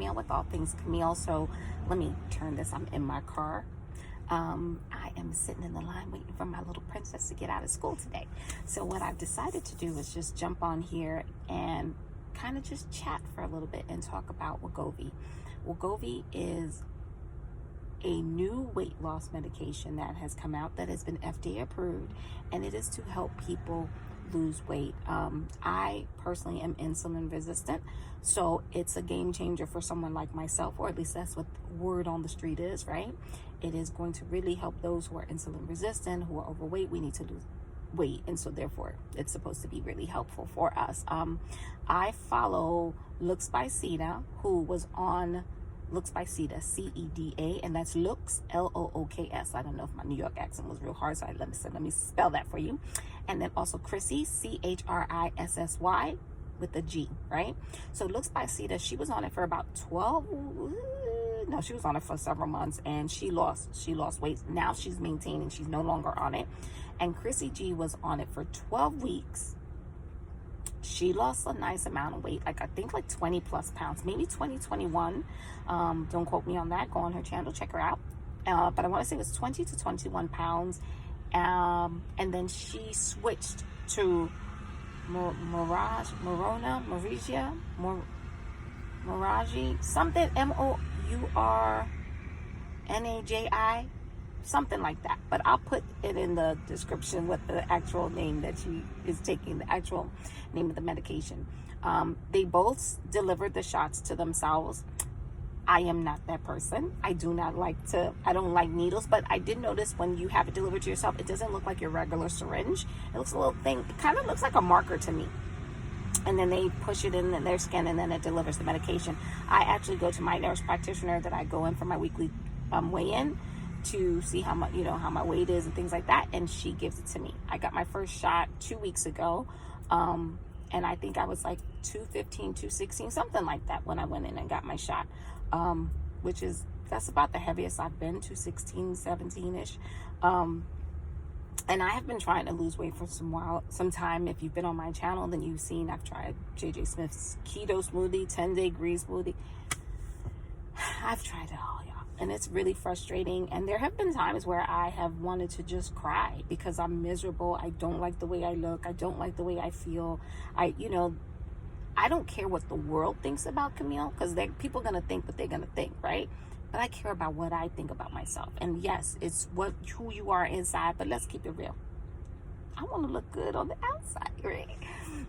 Camille with all things Camille. So let me turn this. I'm in my car. I am sitting in the line waiting for my little princess to get out of school today. So what I've decided to do is just jump on here and kind of just chat for a little bit and talk about Wegovy. Wegovy is a new weight loss medication that has come out that has been FDA approved, and it is to help people lose weight. I personally am insulin resistant, so it's a game changer for someone like myself, or at least that's what the word on the street is, right? It is going to really help those who are insulin resistant, who are overweight. We need to lose weight, and so therefore it's supposed to be really helpful for us. I follow Looks by Ceda, who was on Looks by Ceda, C-E-D-A, and that's Looks, L-O-O-K-S. I don't know if my New York accent was real hard, so let me spell that for you. And then also Chrissy, C-H-R-I-S-S-Y with a G, right? So Looks by Ceda, she was on it for about she was on it for several months, and she lost weight. Now she's maintaining, she's no longer on it. And Chrissy G was on it for 12 weeks. She lost a nice amount of weight, I think 20 plus pounds, maybe 20, 21. Don't quote me on that. Go on her channel, check her out. But I want to say it was 20 to 21 pounds. And then she switched to Moraji, something, Mournaji, something like that. But I'll put it in the description what the actual name that she is taking, the actual name of the medication. They both delivered the shots to themselves. I am not that person. I don't like needles, but I did notice when you have it delivered to yourself, it doesn't look like your regular syringe. It looks a little thing. It kind of looks like a marker to me. And then they push it in their skin, and then it delivers the medication. I actually go to my nurse practitioner that I go in for my weekly weigh-in to see how my weight is and things like that, and she gives it to me. I got my first shot 2 weeks ago, and I think I was like 215, 216, something like that when I went in and got my shot, that's about the heaviest I've been, 216, 17-ish. And I have been trying to lose weight for some time. If you've been on my channel, then you've seen I've tried JJ Smith's keto smoothie, 10-day green smoothie. I've tried it all, y'all, and it's really frustrating. And there have been times where I have wanted to just cry because I'm miserable. I don't like the way I look. I don't like the way I feel. I don't care what the world thinks about Camille, because people are going to think what they're going to think, right? But I care about what I think about myself. And yes, it's who you are inside, but let's keep it real. I want to look good on the outside, right?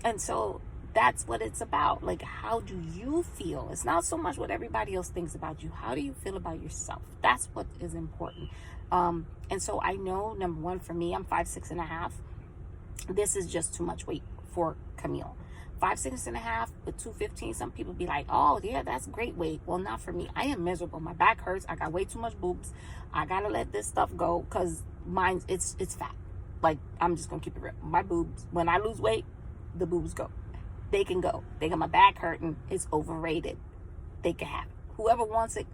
And so that's what it's about. Like, how do you feel? It's not so much what everybody else thinks about you. How do you feel about yourself? That's what is important. And so I know, number one, for me, I'm 5'6.5". This is just too much weight for Camille. 5'6.5" with 215. Some people be like, oh yeah, that's great weight. Well, not for me. I am miserable. My back hurts. I got way too much boobs. I gotta let this stuff go because mine, it's fat. Like, I'm just gonna keep it real. My boobs, when I lose weight, the boobs go. They can go. They got my back hurting. It's overrated. They can have it. Whoever wants it,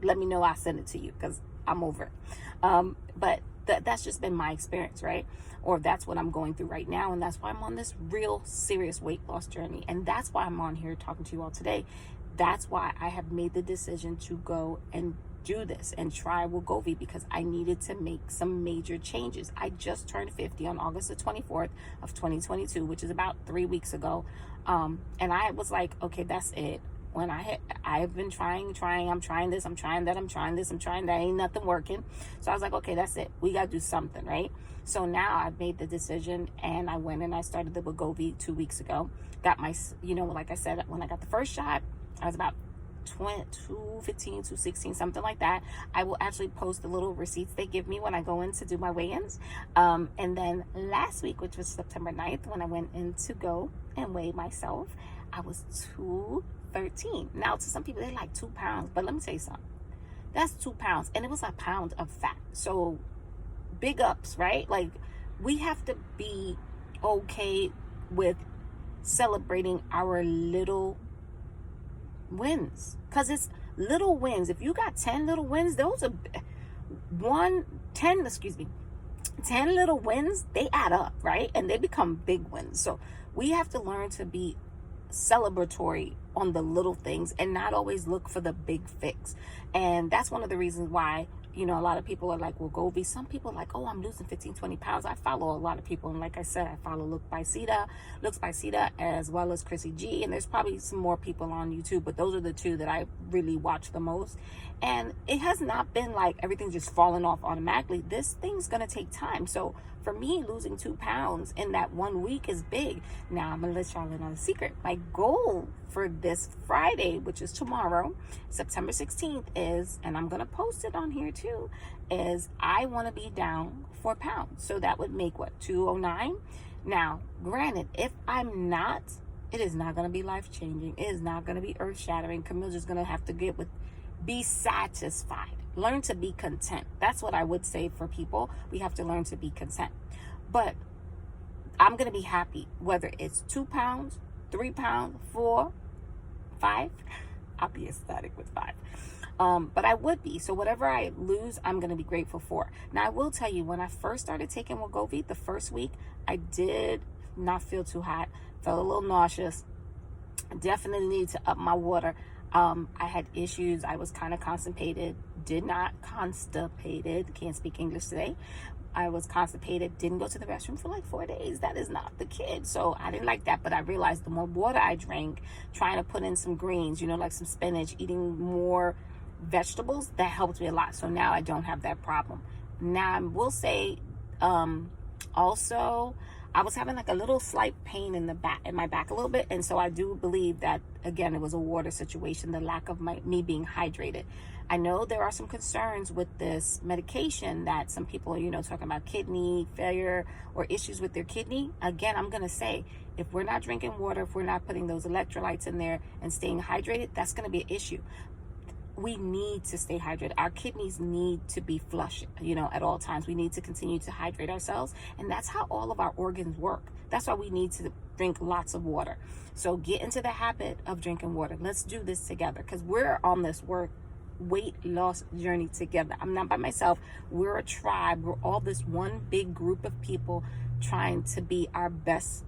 let me know. I'll send it to you because I'm over it. But that's just been my experience, right? Or that's what I'm going through right now, and that's why I'm on this real serious weight loss journey. And that's why I'm on here talking to you all today. That's why I have made the decision to go and do this and try Wegovy, because I needed to make some major changes. I just turned 50 on August the 24th of 2022, which is about 3 weeks ago. And I was like, okay, that's it. When I've been trying, I'm trying this, I'm trying that, I'm trying this, I'm trying that, ain't nothing working. So I was like, okay, that's it. We got to do something, right? So now I've made the decision, and I went and I started the Wegovy 2 weeks ago. Got my, like I said, when I got the first shot, I was about 215, 216, something like that. I will actually post the little receipts they give me when I go in to do my weigh-ins. And then last week, which was September 9th, when I went in to go and weigh myself, I was 213. Now, to some people, they're like 2 pounds, but let me tell you something. That's 2 pounds, and it was a pound of fat. So big ups, right? Like, we have to be okay with celebrating our little wins, because it's little wins. If you got 10 little wins, those are 10 little wins, they add up, right? And they become big wins. So we have to learn to be celebratory on the little things and not always look for the big fix. And that's one of the reasons why, you know, a lot of people are like, Wegovy. Some people are like, oh, I'm losing 15, 20 pounds. I follow a lot of people. And like I said, I follow Looks by Sita, as well as Chrissy G. And there's probably some more people on YouTube, but those are the two that I really watch the most. And it has not been like everything's just falling off automatically. This thing's going to take time. So for me, losing 2 pounds in that 1 week is big. Now, I'm going to let y'all in on a secret. My goal for this Friday, which is tomorrow, September 16th is, and I'm going to post it on here too, is I want to be down 4 pounds. So that would make what, 209? Now, granted, if I'm not, it is not going to be life-changing. It is not going to be earth-shattering. Camille's just going to have to be satisfied. Learn to be content. That's what I would say for people. We have to learn to be content. But I'm going to be happy whether it's 2 pounds, 3 pounds, 4, 5. I'll be ecstatic with 5. But I would be. So whatever I lose, I'm going to be grateful for. Now, I will tell you, when I first started taking Wegovy, the first week, I did not feel too hot. Felt a little nauseous. Definitely needed to up my water. I had issues. I was kind of constipated. Can't speak English today. I was constipated. Didn't go to the restroom for like 4 days. That is not the kid. So I didn't like that. But I realized the more water I drank, trying to put in some greens, you know, like some spinach, eating more vegetables, that helped me a lot. So now I don't have that problem. Now I will say, also, I was having like a little slight pain in my back a little bit. And so I do believe that, again, it was a water situation, the lack of me being hydrated. I know there are some concerns with this medication that some people are, you know, talking about kidney failure or issues with their kidney. Again, I'm going to say, if we're not drinking water, if we're not putting those electrolytes in there and staying hydrated, that's going to be an issue. We need to stay hydrated. Our kidneys need to be flush, you know, at all times. We need to continue to hydrate ourselves. And that's how all of our organs work. That's why we need to drink lots of water. So get into the habit of drinking water. Let's do this together, because we're on this weight loss journey together. I'm not by myself. We're a tribe. We're all this one big group of people trying to be our best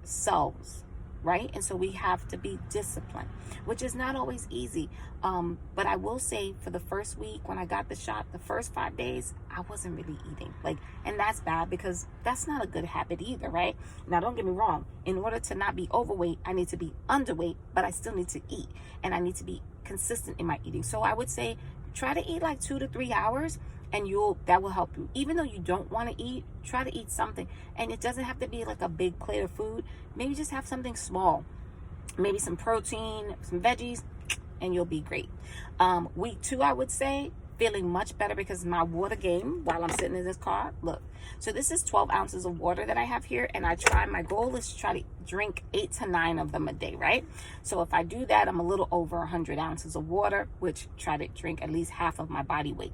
selves, right? And so we have to be disciplined, which is not always easy. But I will say, for the first week when I got the shot, the first 5 days, I wasn't really eating. And that's bad, because that's not a good habit either, right? Now, don't get me wrong. In order to not be overweight, I need to be underweight, but I still need to eat, and I need to be consistent in my eating. So I would say, try to eat like 2 to 3 hours, and that will help you. Even though you don't want to eat, try to eat something. And it doesn't have to be like a big plate of food. Maybe just have something small. Maybe some protein, some veggies, and you'll be great. Week 2, I would say, feeling much better because my water game while I'm sitting in this car. Look, so this is 12 ounces of water that I have here, and my goal is to try to drink 8 to 9 of them a day, right? So if I do that, I'm a little over 100 ounces of water, which try to drink at least half of my body weight.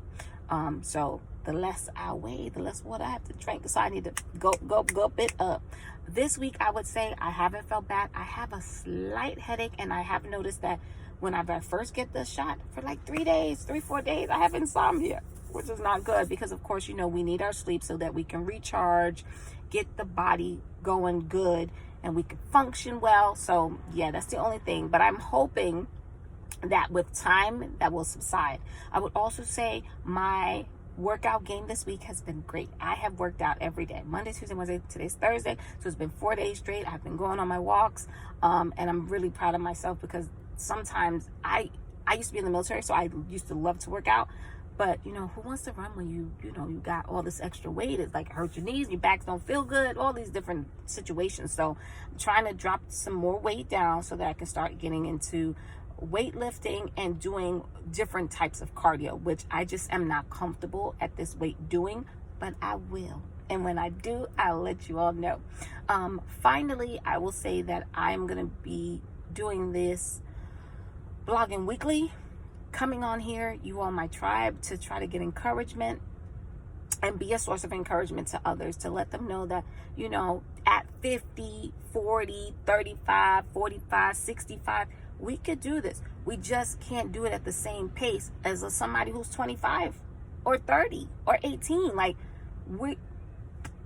So the less I weigh, the less water I have to drink. So I need to go bit up. This week, I would say I haven't felt bad. I have a slight headache, and I have noticed that whenever I first get the shot, for like 4 days, I have insomnia, which is not good, because of course, you know, we need our sleep so that we can recharge, get the body going good, and we can function well. So yeah, that's the only thing. But I'm hoping that with time that will subside. I would also say my workout game this week has been great. I have worked out every day, Monday, Tuesday, Wednesday. Today's Thursday, so it's been 4 days straight. I've been going on my walks, and I'm really proud of myself, because sometimes I used to be in the military, so I used to love to work out. But you know, who wants to run when you got all this extra weight? It's like, it hurts your knees, your backs don't feel good, all these different situations. So I'm trying to drop some more weight down so that I can start getting into weightlifting and doing different types of cardio, which I just am not comfortable at this weight doing, but I will. And when I do, I'll let you all know. Finally, I will say that I'm going to be doing this blogging weekly, coming on here, you all my tribe, to try to get encouragement and be a source of encouragement to others, to let them know that, you know, at 50, 40, 35, 45, 65, we could do this. We just can't do it at the same pace as somebody who's 25 or 30 or 18. Like,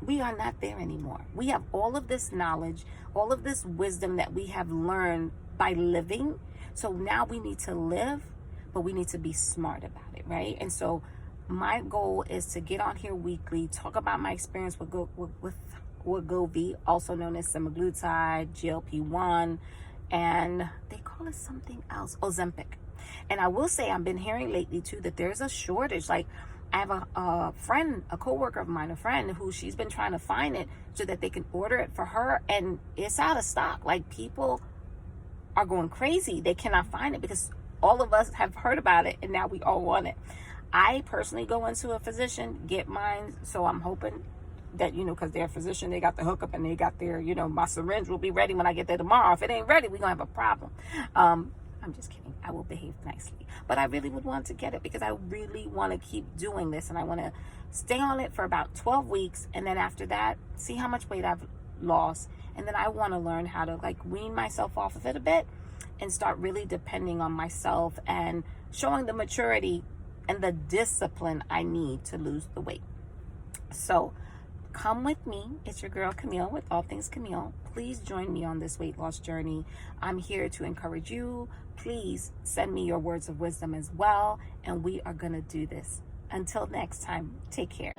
We are not there anymore. We have all of this knowledge, all of this wisdom that we have learned by living. So now we need to live, but we need to be smart about it, right? And so my goal is to get on here weekly, talk about my experience with Wegovy, also known as Semaglutide, GLP-1, and they call it something else, Ozempic. And I will say, I've been hearing lately too that there's a shortage. Like, I have a friend, a coworker of mine, a friend who she's been trying to find it so that they can order it for her, and it's out of stock. Like, people are going crazy. They cannot find it because all of us have heard about it and now we all want it. I personally go into a physician, get mine, so I'm hoping that, because they're a physician, they got the hookup and they got their, my syringe will be ready when I get there tomorrow. If it ain't ready, we're going to have a problem. I'm just kidding. I will behave nicely. But I really would want to get it because I really want to keep doing this, and I want to stay on it for about 12 weeks. And then after that, see how much weight I've lost. And then I want to learn how to wean myself off of it a bit and start really depending on myself and showing the maturity and the discipline I need to lose the weight. So come with me. It's your girl Camille with All Things Camille. Please join me on this weight loss journey. I'm here to encourage you. Please send me your words of wisdom as well, and we are going to do this. Until next time, take care.